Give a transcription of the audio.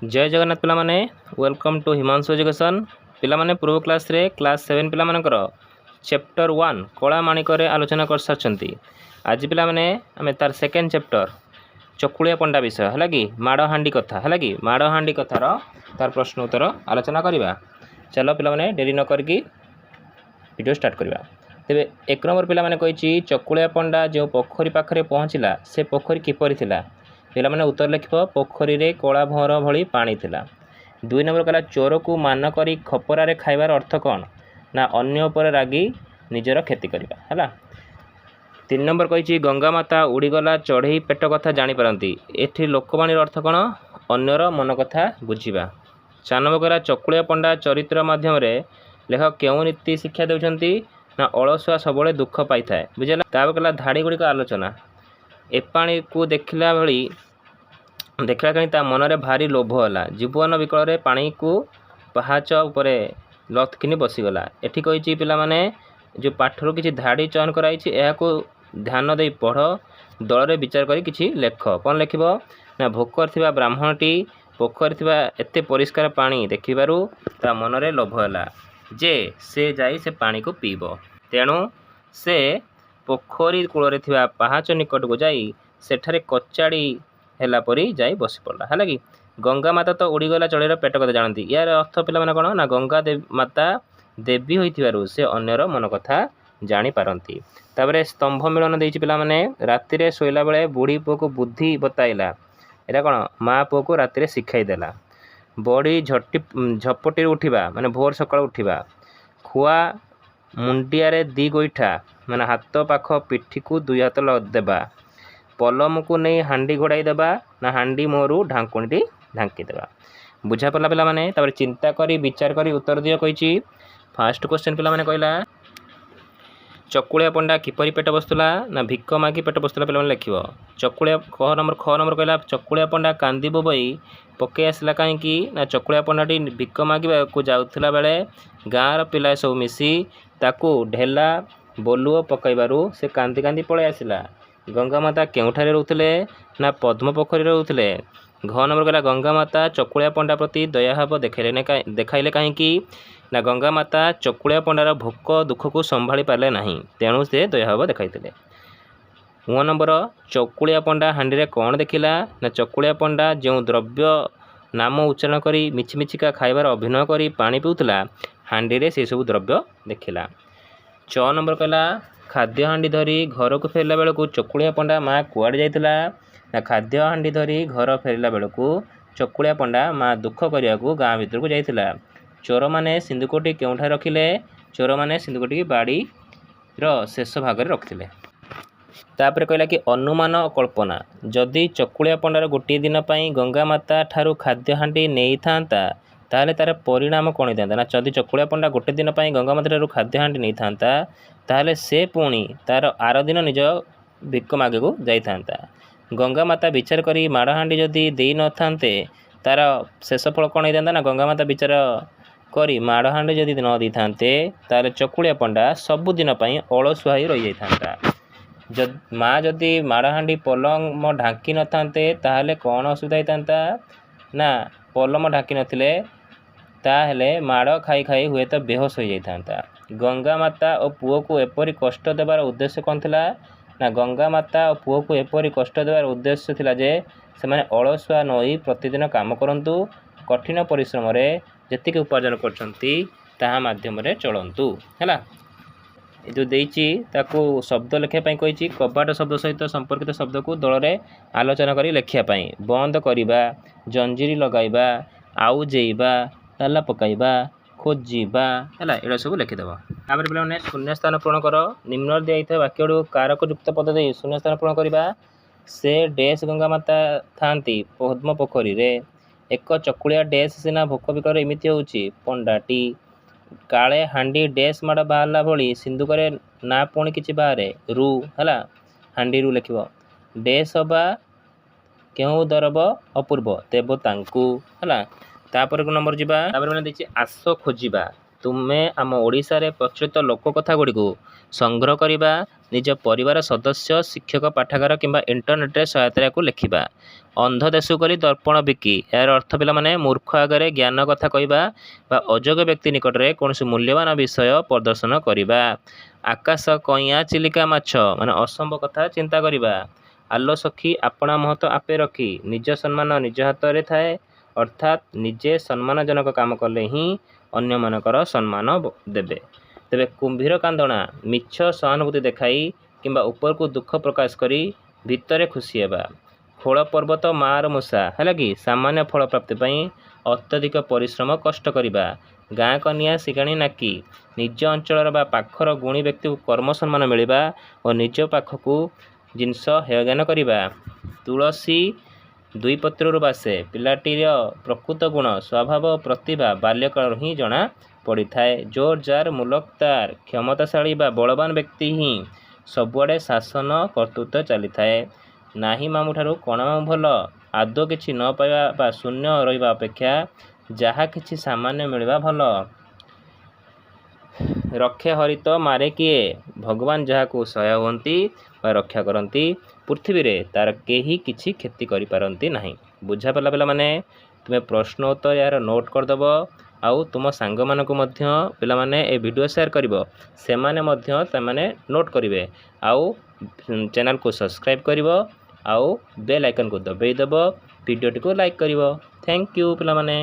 जय जगन्नाथ पिला माने वेलकम टू हिमांशु एजुकेशन पिला माने पूर्व क्लास रे क्लास 7 पिला मानकर चैप्टर 1 कला माणिक रे आलोचना कर सारछंती। आज पिला माने हमें तार सेकंड चैप्टर चकुलिया पंडा विषय है कि माड़ हांडी कथा है कि माड़ हांडी कथार तार प्रश्न उत्तर आलोचना करवा। चलो पिला माने डेरी न करके वीडियो स्टार्ट करवा। तेबे एक नंबर पिला माने कहिछि चकुलिया पंडा जो पोखरी पाखरे पहुँचला से पोखरी किपरि थिला। पिला माने उत्तर लिख पोखरी रे कला भंवर भली पानी थिला। 2 नंबर कहला चोर को मान करी खपरारे खाइबार अर्थ कौन ना अन्य उपर रागी निजर क्षति करवा है। 3 नंबर कही गंगा माता उड़ीगला चढ़ई पेट कथा जानीपारती एठी लोकवाणीर अर्थ कौन अन्यर मन कथा बुझा। 4 नंबर कहला चकुलिया पंडा चरित्र माध्यम लेखक केउं नीति शिक्षा देउछंती ना अलसुआ सबले दुख पाई थाए बुझला। तापर कहला धाड़ी गुड़िक आलोचना एपाणी को देखला कहीं ता मनरे भारी लोभ होला जीवन विकल रे पानी को पहाच उपरे लथकिनी बसीगला। एठी कही पिला माने जो पाठर किसी धाड़ी चयन कराई यह को ध्यान दे पढ़ दल रे विचार करी किछि लेख कौन लिखब ना भोकर थिबा ब्राह्मणटी पोखरी थिबा एते परिष्कार पानी देखिबारु ता मनरे लोभ होला जे से जाई से पानी को पीब। तेणु से पोखरी कूल थिबा पहाच निकट को जाई सेठारे कचाड़ी हैला परी जाई बसी पड़ला है कि गंगा माता तो उड़ीगला चढ़ईर पेट कथा जानती। यार अर्थ पिला माने कौन ना गंगा माता देवी होइथिबारु से अन्यर मन कथा जानी पारंती। तापरे स्तंभ मिलन देइछि पिला माने राति रे सोइला बेले बुढ़ी पुओ को बुद्धि बताइला एटा कौन माँ पुओ को राति रे शिखाई देला। बड़ी झपटी उठिबा माने भोर सकाळ उठिबा खुआ मुंडिया रे 2 गोइठा माने हाथ पाख पिठी को 2 हाथ देबा पलम को नहीं हांडी घोड़ाई देबा ना हांडी मोरू ढांकुणी ढांकी देबा। बुझा पड़ा पिला माने तापर चिंता करी विचार करी उत्तर दियो कहिछि। फास्ट क्वेश्चन पिला माने कहला चकुलिया पंडा किपरि पेट बसुला ना भिक्क मागी पेट बसुला पिला माने लिखिबो। चकुलिया ख नंबर कहला चकुलिया पंडा कांदी बोबई पके आसला कहीं ना चकुलिया पंडाटी भिक्क मागिबा को जाउथला बेले गाँर पिला सब मिसी ताकू ढेला बोलुओ पकईबारु से कांदी कांदी पळे आसिला। गंगा माता केउठारे रहउथिले ना पद्म पोखरी रहउथिले। घ नंबर कहला गंगा माता चकुलिया पंडा प्रति दयाभाव देखाइले कहीं ना गंगा माता चकुलिया पंडार भोक दुख को संभाली पारे नहीं तेणु से दयाभाव देखाइथिले। 9 नंबर चकुलिया पंडा हांडी रे कौन देखिला ना चकुलिया पंडा जो द्रव्य नाम उच्चारण करी मिछिमिछिका खाइबार अभिनय करी पानी पिउथला हांडी रे से सब द्रव्य देखिला। 6 नंबर कहला खाद्य हांडी धरी घर को फेरला बेलू चकुलिया पंडा माँ कुआड़े जाइतिला ना खाद्य हांडी धरी घर फेरला बेलू चकुलिया पंडा माँ दुख करिया को गाँ भीतर को जाइतिला। चोर माने सिंधुकोटी केउठा रखिले चोर माने सिंधुकोटी बाड़ी रो शेष भाग में रखिले। तापर कहला कि अनुमान कल्पना जदि चकुलिया पंडार गोटे दिन पाई गंगा माता ठारू खाद्य हांडी नहीं थांता ताहले तार परिणाम कौन होता ना जदि चकुलिया पंडा गोटे दिन पाई गंगा माता ठारू खाद्य हांडी नहीं थांता ताहले से पुणी तार आर दिन निज भिक्क मागे को जाई थांता। गंगा माता विचार करी माड़ हांडी जदि देई न थांते तार शेष फल कौन होता ना गंगा माता विचार करी माड़ हांडी जदि न दी थांते ताहले चकुलिया पंडा सबुदिन पाई अलसुआ ही रही जाता। माँ जदि माड़ हांडी पलम ढांकी न थांते ताहले कौन असुविधा होता ना पलम ढांकी नथिले ताहले माड़ खाई खाई हुए तो बेहोश हो जाता। गंगा माता और पुओ को एपरी कष्ट देवार उद्देश्य कौन थिला ना गंगा माता और पुओ को एपरी कष्ट देवार उद्देश्य थिला जे से माने अलसुआ नई प्रतिदिन काम करंतु कठिन परिश्रम रे जेतिक उपार्जन करछंती ताहा माध्यम रे चलंतु हैला। जो देइची ताकू शब्द लिखिया पई कहिची कबाट शब्द सहित संपर्कित शब्द को दल रे आलोचना करी लिखिया पई बंद करिबा जंजीरी लगाइबा आउ जेइबा ताला पकाइबा खोजिबा है ये सब लिखिदेव। तापर पे शून्य स्थान पूरण कर निम्न दिया वाक्य कारक युक्त पद दे शून्य स्थान पूरण करवा। से डैश गंगा माता थांती पद्म पोखरी रे एक चकुलिया डैश सीना भोक विकर एमती होची पंडाटी काले हांडी डैश माड़ बाहरला भली सिंधुकरे ना पुणी किछि बाहरे रु है हांडी रु लिख डैश हवा क्यों दरब अपूर्व देव तांकु है। तापर नंबर जीवा तापर मैंने देखिए आस खोजिबा तुम्हें आम ओडिशा रे प्रचलित लोक कथा गुड़ी को संग्रह करवा निज परिवार सदस्य शिक्षक पाठागार किंबा इंटरनेट सहायता लिखा अंध देश करी दर्पण बिकी यार अर्थ पिला माने मूर्ख आगे ज्ञान कथा कहवा अजोग व्यक्ति निकट में कौन मूल्यवान विषय प्रदर्शन करवा आकाश कईया चिलिका माछ माने असंभव कथा चिंता करवा आलो सखी आपणा महत आपे रखी निज सम्मान निज हाथ में थाए अर्थात निजे सम्मानजनक काम कले ही अन्य मानकर सम्मान देबे। तेबे कुंभीर कांदणा मिछ सहानुभूति देखाई किंबा ऊपर को दुख प्रकाश करी भितरे खुशी हेबा खोल पर्वत मार मूषा है कि सामान्य फल प्राप्ति पाई अत्यधिक परिश्रम कष्ट करवा गाँ कनिया सिगाणी नाकी निज अंचल पाखर गुणी व्यक्ति को कर्म सम्मान मिलवा और निज पाखक जिनस हेयज्ञान करवा तुलसी दुई पत्रु बासे पिलाटीर प्रकृत गुण स्वभाव प्रतिभा बाल्यकाल ही जना पड़ी थाए जोर जार मुलकदार क्षमताशाली बा बलवान व्यक्ति ही सबुआड़े शासन कर्तृत्व चली थाए नाही मामू ठारू कणा मामू भल आदौ किछि न पाइबा बा शून्य रहिबा अपेक्षा जहा किछि सामान्य मिलवा भल रक्षे हरित मारे किए भगवान जहाँ सहाय होती रक्षा करती पृथ्वी रे तार केही किछि क्षति करि पारंती नाही। बुझा पला पिला माने तुम्हें प्रश्न उत्तर यार नोट करदेव आउ तुम सांग मानकु मध्य पिला माने ए वीडियो शेयर करिवो सेमाने मध्य तमाने नोट करिवे आउ चैनल को सब्सक्राइब करिवो आउ बेल आइकन को दबाई देव वीडियो टी को लाइक करिवो। थैंक यू पिला माने।